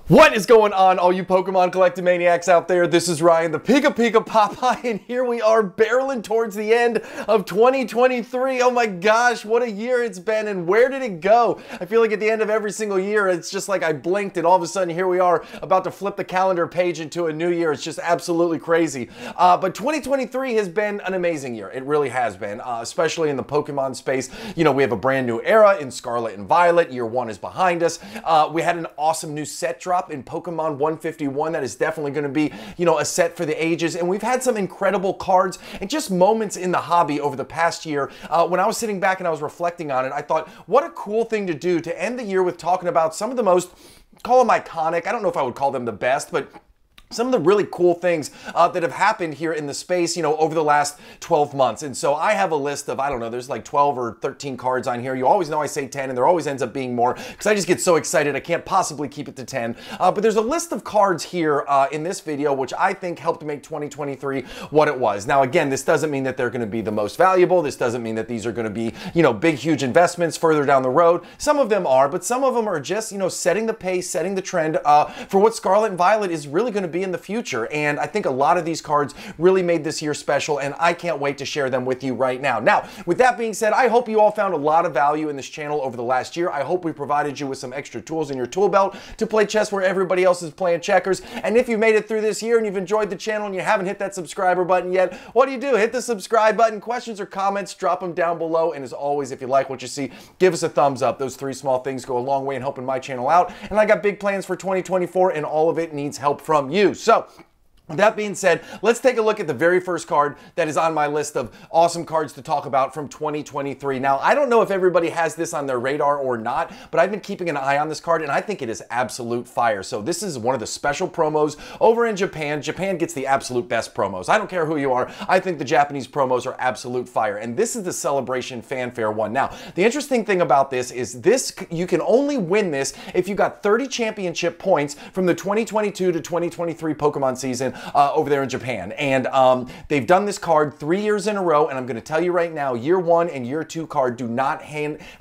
What is going on, all you Pokemon collecting maniacs out there? This is Ryan, the PikaPikaPaPa, and here we are barreling towards the end of 2023. Oh my gosh, what a year it's been, and where did it go? I feel like at the end of every single year, it's just like I blinked, and all of a sudden, here we are about to flip the calendar page into a new year. It's just absolutely crazy. But 2023 has been an amazing year. It really has been, especially in the Pokemon space. You know, we have a brand new era in Scarlet and Violet. Year one is behind us. We had an awesome new set drop in Pokemon 151 that is definitely going to be, you know, a set for the ages. And we've had some incredible cards and just moments in the hobby over the past year. When I was sitting back and I was reflecting on it, I thought, what a cool thing to do to end the year with talking about some of the most, call them iconic. I don't know if I would call them the best, but some of the really cool things that have happened here in the space, you know, over the last 12 months. And so I have a list of, I don't know, there's like 12 or 13 cards on here. You always know I say 10, and there always ends up being more because I just get so excited I can't possibly keep it to 10. But there's a list of cards here in this video, which I think helped make 2023 what it was. Now, again, this doesn't mean that they're going to be the most valuable. This doesn't mean that these are going to be, you know, big, huge investments further down the road. Some of them are, but some of them are just, you know, setting the pace, setting the trend for what Scarlet and Violet is really going to be in the future. And I think a lot of these cards really made this year special, and I can't wait to share them with you right now. Now, with that being said, I hope you all found a lot of value in this channel over the last year. I hope we provided you with some extra tools in your tool belt to play chess where everybody else is playing checkers. And if you made it through this year and you've enjoyed the channel and you haven't hit that subscriber button yet, what do? Hit the subscribe button. Questions or comments, drop them down below. And as always, if you like what you see, give us a thumbs up. Those three small things go a long way in helping my channel out. And I got big plans for 2024, and all of it needs help from you. So, with that being said, let's take a look at the very first card that is on my list of awesome cards to talk about from 2023. Now, I don't know if everybody has this on their radar or not, but I've been keeping an eye on this card, and I think it is absolute fire. So this is one of the special promos over in Japan. Japan gets the absolute best promos. I don't care who you are. I think the Japanese promos are absolute fire, and this is the Celebration Fanfare one. Now, the interesting thing about this is you can only win this if you got 30 championship points from the 2022 to 2023 Pokemon season over there in Japan. And they've done this card 3 years in a row, and I'm going to tell you right now, year one and year two card do not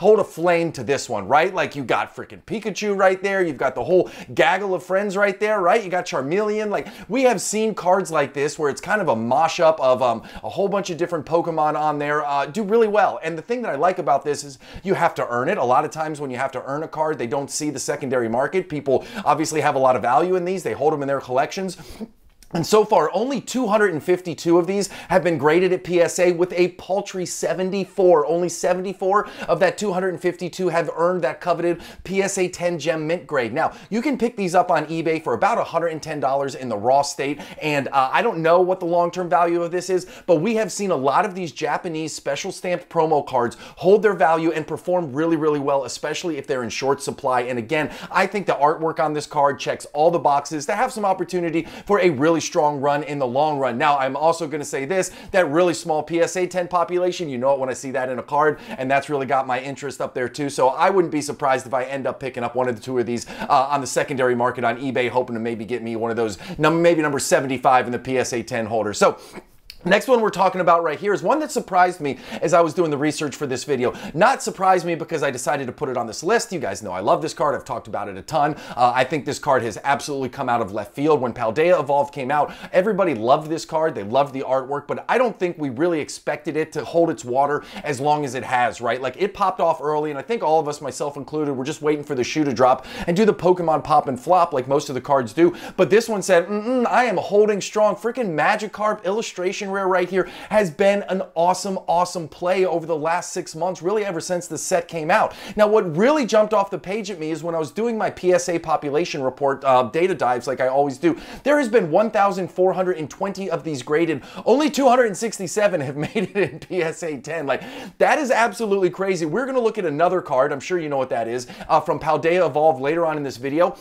hold a flame to this one, right? Like, you got freaking Pikachu right there, you've got the whole gaggle of friends right there, right? You got Charmeleon. Like, we have seen cards like this where it's kind of a mosh-up of a whole bunch of different Pokemon on there do really well. And the thing that I like about this is you have to earn it. A lot of times when you have to earn a card, they don't see the secondary market. People obviously have a lot of value in these. They hold them in their collections. And so far, only 252 of these have been graded at PSA with a paltry 74. Only 74 of that 252 have earned that coveted PSA 10 gem mint grade. Now, you can pick these up on eBay for about $110 in the raw state, and I don't know what the long-term value of this is, but we have seen a lot of these Japanese special stamped promo cards hold their value and perform really, really well, especially if they're in short supply. And again, I think the artwork on this card checks all the boxes to have some opportunity for a really strong run in the long run. Now, I'm also going to say this, that really small PSA 10 population, you know it when I see that in a card, and that's really got my interest up there too. So I wouldn't be surprised if I end up picking up one of the two of these on the secondary market on eBay, hoping to maybe get me one of those, maybe number 75 in the PSA 10 holder. So next one we're talking about right here is one that surprised me as I was doing the research for this video. Not surprised me because I decided to put it on this list. You guys know I love this card. I've talked about it a ton. I think this card has absolutely come out of left field. When Paldea Evolved came out, everybody loved this card. They loved the artwork, but I don't think we really expected it to hold its water as long as it has, right? Like, it popped off early, and I think all of us, myself included, were just waiting for the shoe to drop and do the Pokemon pop and flop like most of the cards do. But this one said, I am holding strong. Freaking Magikarp illustration rare right here has been an awesome play over the last 6 months, really ever since the set came out. Now, what really jumped off the page at me is when I was doing my PSA population report data dives like I always do, there has been 1,420 of these graded. Only 267 have made it in PSA 10. Like, that is absolutely crazy. We're going to look at another card, I'm sure you know what that is, from Paldea Evolved later on in this video.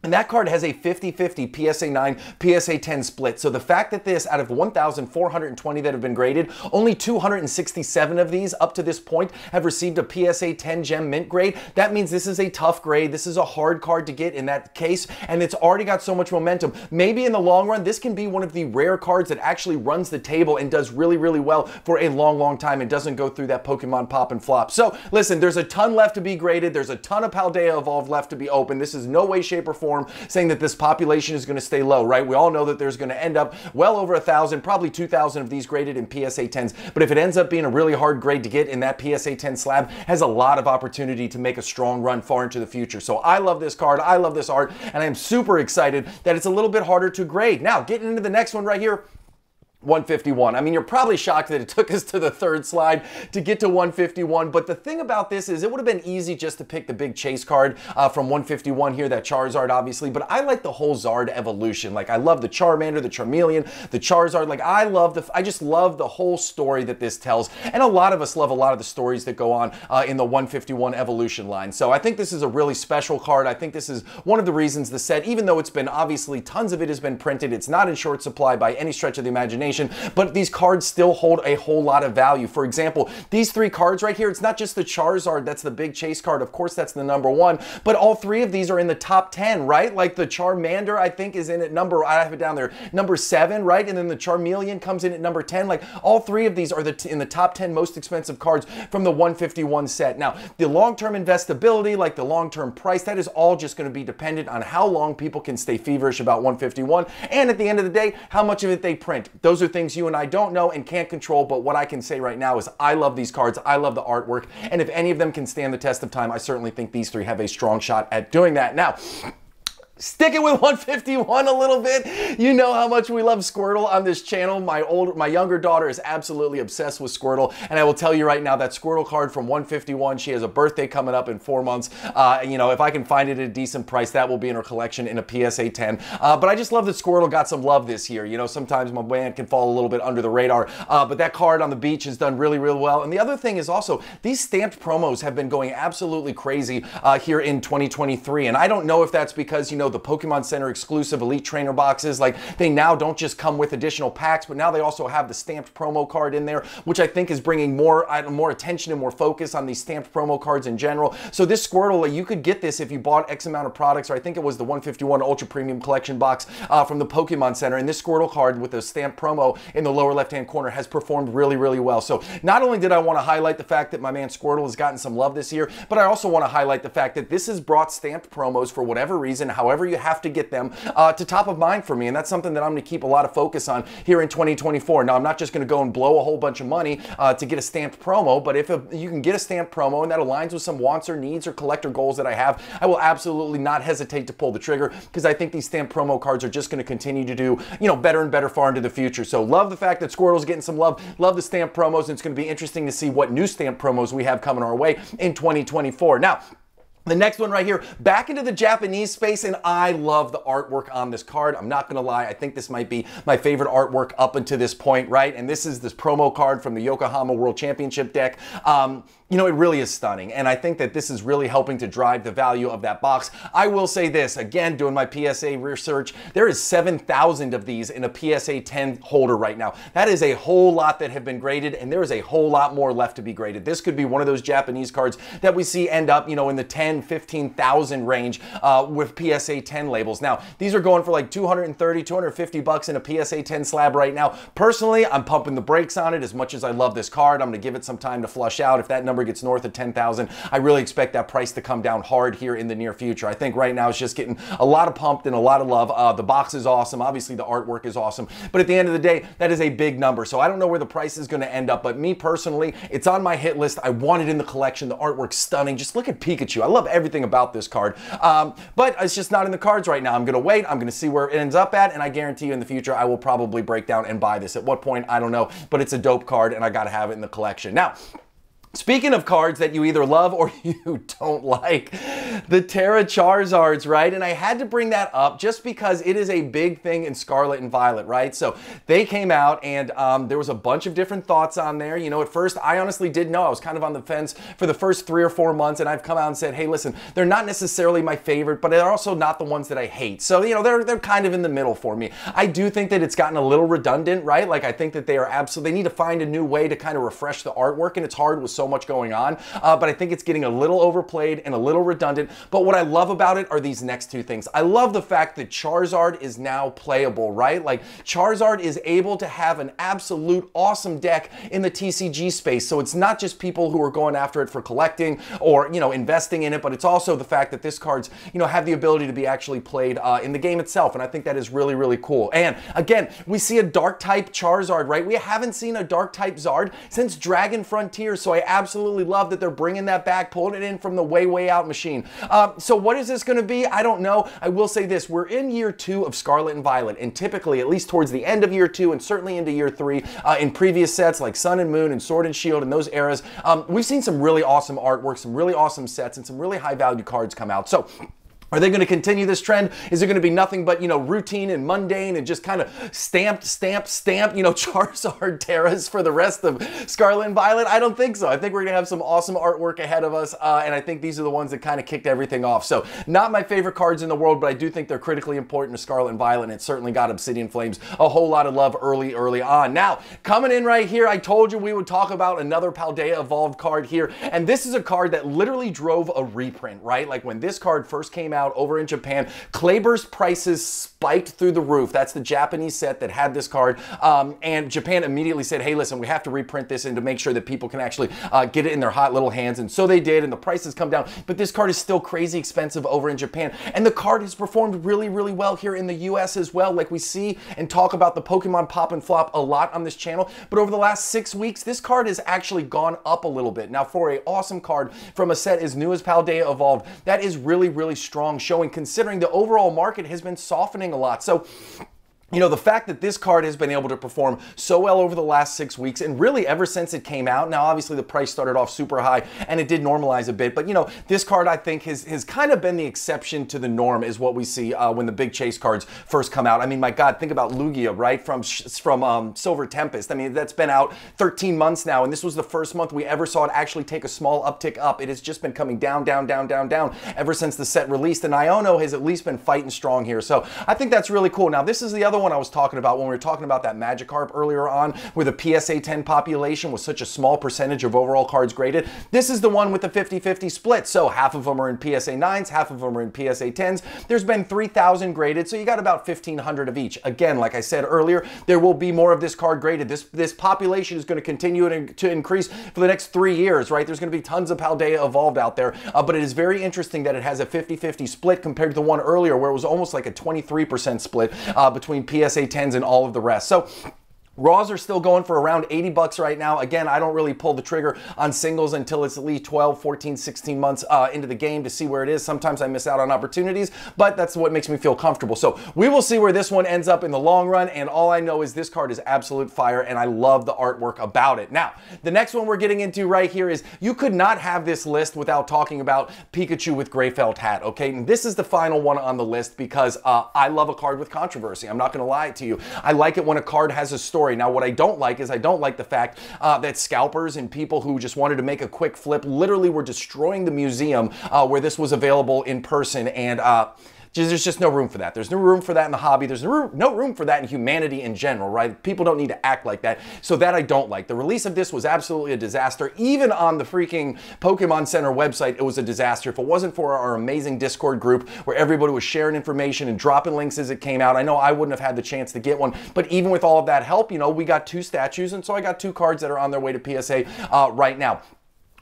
And that card has a 50-50 PSA 9, PSA 10 split. So the fact that this, out of 1,420 that have been graded, only 267 of these up to this point have received a PSA 10 gem mint grade, that means this is a tough grade. This is a hard card to get in that case, and it's already got so much momentum. Maybe in the long run, this can be one of the rare cards that actually runs the table and does really, really well for a long time and doesn't go through that Pokemon pop and flop. So listen, there's a ton left to be graded. There's a ton of Paldea Evolved left to be open. This is no way, shape, or form form saying that this population is going to stay low, right? We all know that there's going to end up well over 1,000, probably 2,000 of these graded in PSA 10s. But if it ends up being a really hard grade to get in that PSA 10 slab, has a lot of opportunity to make a strong run far into the future. So I love this card. I love this art, and I am super excited that it's a little bit harder to grade. Now, getting into the next one right here, 151. I mean, you're probably shocked that it took us to the third slide to get to 151, but the thing about this is it would have been easy just to pick the big chase card from 151 here, that Charizard obviously, but I like the whole Zard evolution. Like, I love the Charmander, the Charmeleon, the Charizard. Like, I just love the whole story that this tells, and a lot of us love a lot of the stories that go on in the 151 evolution line. So I think this is a really special card. I think this is one of the reasons the set, even though it's been obviously tons of it has been printed, it's not in short supply by any stretch of the imagination, but these cards still hold a whole lot of value. For example, these three cards right here, it's not just the Charizard that's the big chase card. Of course, that's the #1, but all three of these are in the top 10, right? Like the Charmander, I think, is in at I have it down there, #7, right? And then the Charmeleon comes in at #10. Like, all three of these are in the top 10 most expensive cards from the 151 set. Now, the long-term investability, like the long-term price, that is all just going to be dependent on how long people can stay feverish about 151, and at the end of the day, how much of it they print. Those are things you and I don't know and can't control, but what I can say right now is I love these cards, I love the artwork, and if any of them can stand the test of time, I certainly think these three have a strong shot at doing that. Now, sticking with 151 a little bit, you know how much we love Squirtle on this channel. My younger daughter is absolutely obsessed with Squirtle, and I will tell you right now, that Squirtle card from 151, she has a birthday coming up in 4 months. You know, if I can find it at a decent price, that will be in her collection in a PSA 10. But I just love that Squirtle got some love this year. You know, sometimes my band can fall a little bit under the radar, but that card on the beach has done really, really well. And the other thing is also, these stamped promos have been going absolutely crazy here in 2023, and I don't know if that's because, you know, the Pokemon Center exclusive Elite Trainer boxes, like, they now don't just come with additional packs, but now they also have the stamped promo card in there, which I think is bringing more attention and more focus on these stamped promo cards in general. So this Squirtle, you could get this if you bought X amount of products, or I think it was the 151 Ultra Premium Collection box from the Pokemon Center, and this Squirtle card with the stamped promo in the lower left-hand corner has performed really, really well. So not only did I want to highlight the fact that my man Squirtle has gotten some love this year, but I also want to highlight the fact that this has brought stamped promos, for whatever reason, however you have to get them, to top of mind for me, and that's something that I'm going to keep a lot of focus on here in 2024. Now, I'm not just going to go and blow a whole bunch of money to get a stamped promo, but if you can get a stamped promo and that aligns with some wants or needs or collector goals that I have, I will absolutely not hesitate to pull the trigger, because I think these stamped promo cards are just going to continue to do, you know, better and better far into the future. So love the fact that Squirtle's getting some love, love the stamped promos, and it's going to be interesting to see what new stamped promos we have coming our way in 2024. Now, the next one right here, back into the Japanese space, and I love the artwork on this card. I'm not gonna lie, I think this might be my favorite artwork up until this point, right? And this is this promo card from the Yokohama World Championship deck. You know, it really is stunning, and I think that this is really helping to drive the value of that box. I will say this, again, doing my PSA research, there is 7,000 of these in a PSA 10 holder right now. That is a whole lot that have been graded, and there is a whole lot more left to be graded. This could be one of those Japanese cards that we see end up, you know, in the 10, 15,000 range with PSA 10 labels. Now, these are going for like 230, 250 bucks in a PSA 10 slab right now. Personally, I'm pumping the brakes on it. As much as I love this card, I'm gonna give it some time to flush out. If that number gets north of 10,000, I really expect that price to come down hard here in the near future. I think right now it's just getting a lot of pumped and a lot of love. The box is awesome. Obviously, the artwork is awesome. But at the end of the day, that is a big number. So I don't know where the price is going to end up. But me personally, it's on my hit list. I want it in the collection. The artwork's stunning. Just look at Pikachu. I love everything about this card. But it's just not in the cards right now. I'm going to wait. I'm going to see where it ends up at. And I guarantee you in the future, I will probably break down and buy this. At what point, I don't know. But it's a dope card, and I got to have it in the collection. Now, speaking of cards that you either love or you don't like, the Terra Charizards, right? And I had to bring that up just because it is a big thing in Scarlet and Violet, right? So they came out, and there was a bunch of different thoughts on there. You know, at first, I honestly didn't know. I was kind of on the fence for the first 3 or 4 months, and I've come out and said, hey, listen, they're not necessarily my favorite, but they're also not the ones that I hate. So, you know, they're kind of in the middle for me. I do think that it's gotten a little redundant, right? Like, I think that they are absolutely, they need to find a new way to kind of refresh the artwork, and it's hard with so much going on, but I think it's getting a little overplayed and a little redundant. But what I love about it are these next two things. I love the fact that Charizard is now playable, right? Like, Charizard is able to have an absolute awesome deck in the TCG space. So it's not just people who are going after it for collecting or, you know, investing in it, but it's also the fact that this card's, you know, have the ability to be actually played in the game itself. And I think that is really, really cool. And again, we see a dark type Charizard, right? We haven't seen a dark type Zard since Dragon Frontier. So I absolutely love that they're bringing that back, pulling it in from the way out machine. So what is this going to be? I don't know. I will say this. We're in year 2 of Scarlet and Violet, and typically, at least towards the end of year 2 and certainly into year 3, in previous sets like Sun and Moon and Sword and Shield and those eras, we've seen some really awesome artwork, some really awesome sets, and some really high value cards come out. So are they going to continue this trend? Is it going to be nothing but, you know, routine and mundane and just kind of stamped, you know, Charizard Terras for the rest of Scarlet and Violet? I don't think so. I think we're going to have some awesome artwork ahead of us, and I think these are the ones that kind of kicked everything off. So not my favorite cards in the world, but I do think they're critically important to Scarlet and Violet, and it certainly got Obsidian Flames a whole lot of love early on. Now, coming in right here, I told you we would talk about another Paldea Evolved card here, and this is a card that literally drove a reprint, right? Like, when this card first came out over in Japan, Kleber's prices spiked through the roof. That's the Japanese set that had this card, and Japan immediately said, hey, listen, we have to reprint this and to make sure that people can actually get it in their hot little hands, and so they did, and the prices come down, but this card is still crazy expensive over in Japan, and the card has performed really, really well here in the US as well. Like, we see and talk about the Pokemon pop and flop a lot on this channel, but over the last 6 weeks, this card has actually gone up a little bit. Now, for an awesome card from a set as new as Paldea Evolved, that is really, really strong, showing considering the overall market has been softening a lot. So, you know, the fact that this card has been able to perform so well over the last 6 weeks, and really ever since it came out. Now, obviously, the price started off super high, and it did normalize a bit. But, you know, this card, I think, has kind of been the exception to the norm, is what we see when the big chase cards first come out. I mean, my God, think about Lugia, right, from Silver Tempest. I mean, that's been out 13 months now, and this was the first month we ever saw it actually take a small uptick up. It has just been coming down ever since the set released, and Iono has at least been fighting strong here. So I think that's really cool. Now, this is the other one I was talking about when we were talking about that Magikarp earlier on, where the PSA 10 population was such a small percentage of overall cards graded. This is the one with the 50-50 split. So half of them are in PSA 9s, half of them are in PSA 10s. There's been 3,000 graded, so you got about 1,500 of each. Again, like I said earlier, there will be more of this card graded. This population is going to continue to increase for the next 3 years, right? There's going to be tons of Paldea Evolved out there, but it is very interesting that it has a 50-50 split compared to the one earlier where it was almost like a 23% split between PSA 10s and all of the rest. So Raws are still going for around 80 bucks right now. Again, I don't really pull the trigger on singles until it's at least 12, 14, 16 months into the game to see where it is. Sometimes I miss out on opportunities, but that's what makes me feel comfortable. So we will see where this one ends up in the long run, and all I know is this card is absolute fire, and I love the artwork about it. Now, the next one we're getting into right here is, you could not have this list without talking about Pikachu with gray felt hat, okay? And this is the final one on the list because I love a card with controversy. I'm not going to lie to you. I like it when a card has a story. Now, what I don't like is I don't like the fact that scalpers and people who just wanted to make a quick flip literally were destroying the museum where this was available in person, and there's just no room for that. There's no room for that in the hobby. There's no room for that in humanity in general, right? People don't need to act like that. So that I don't like. The release of this was absolutely a disaster. Even on the freaking Pokemon Center website, it was a disaster. If it wasn't for our amazing Discord group where everybody was sharing information and dropping links as it came out, I know I wouldn't have had the chance to get one. But even with all of that help, you know, we got 2 statues, and so I got 2 cards that are on their way to PSA right now.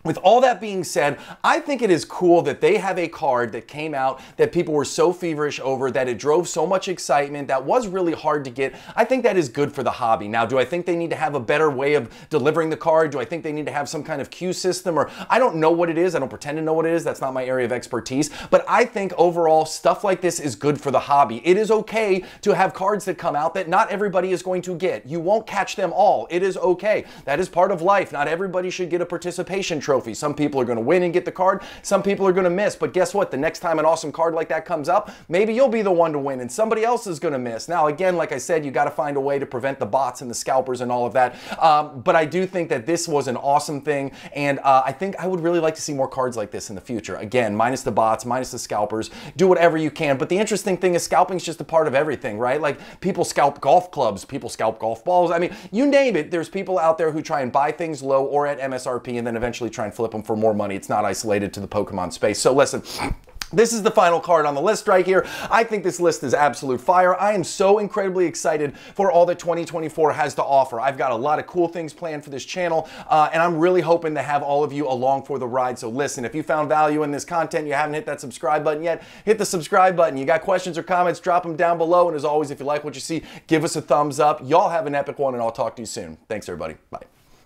With all that being said, I think it is cool that they have a card that came out that people were so feverish over, that it drove so much excitement, that was really hard to get. I think that is good for the hobby. Now, do I think they need to have a better way of delivering the card? Do I think they need to have some kind of queue system? Or I don't know what it is. I don't pretend to know what it is. That's not my area of expertise. But I think overall, stuff like this is good for the hobby. It is okay to have cards that come out that not everybody is going to get. You won't catch them all. It is okay. That is part of life. Not everybody should get a participation trophy. trophy. Some people are going to win and get the card. Some people are going to miss. But guess what? The next time an awesome card like that comes up, maybe you'll be the one to win and somebody else is going to miss. Now, again, like I said, you got to find a way to prevent the bots and the scalpers and all of that. But I do think that this was an awesome thing, and I think I would really like to see more cards like this in the future. Again, minus the bots, minus the scalpers. Do whatever you can. But the interesting thing is scalping's just a part of everything, right? Like, people scalp golf clubs, people scalp golf balls. I mean, you name it, there's people out there who try and buy things low or at MSRP and then eventually try and flip them for more money. It's not isolated to the Pokemon space. So listen, this is the final card on the list right here. I think this list is absolute fire. I am so incredibly excited for all that 2024 has to offer. I've got a lot of cool things planned for this channel, and I'm really hoping to have all of you along for the ride. So listen, if you found value in this content, you haven't hit that subscribe button yet, hit the subscribe button. You got questions or comments, drop them down below. And as always, if you like what you see, give us a thumbs up. Y'all have an epic one, and I'll talk to you soon. Thanks, everybody. Bye.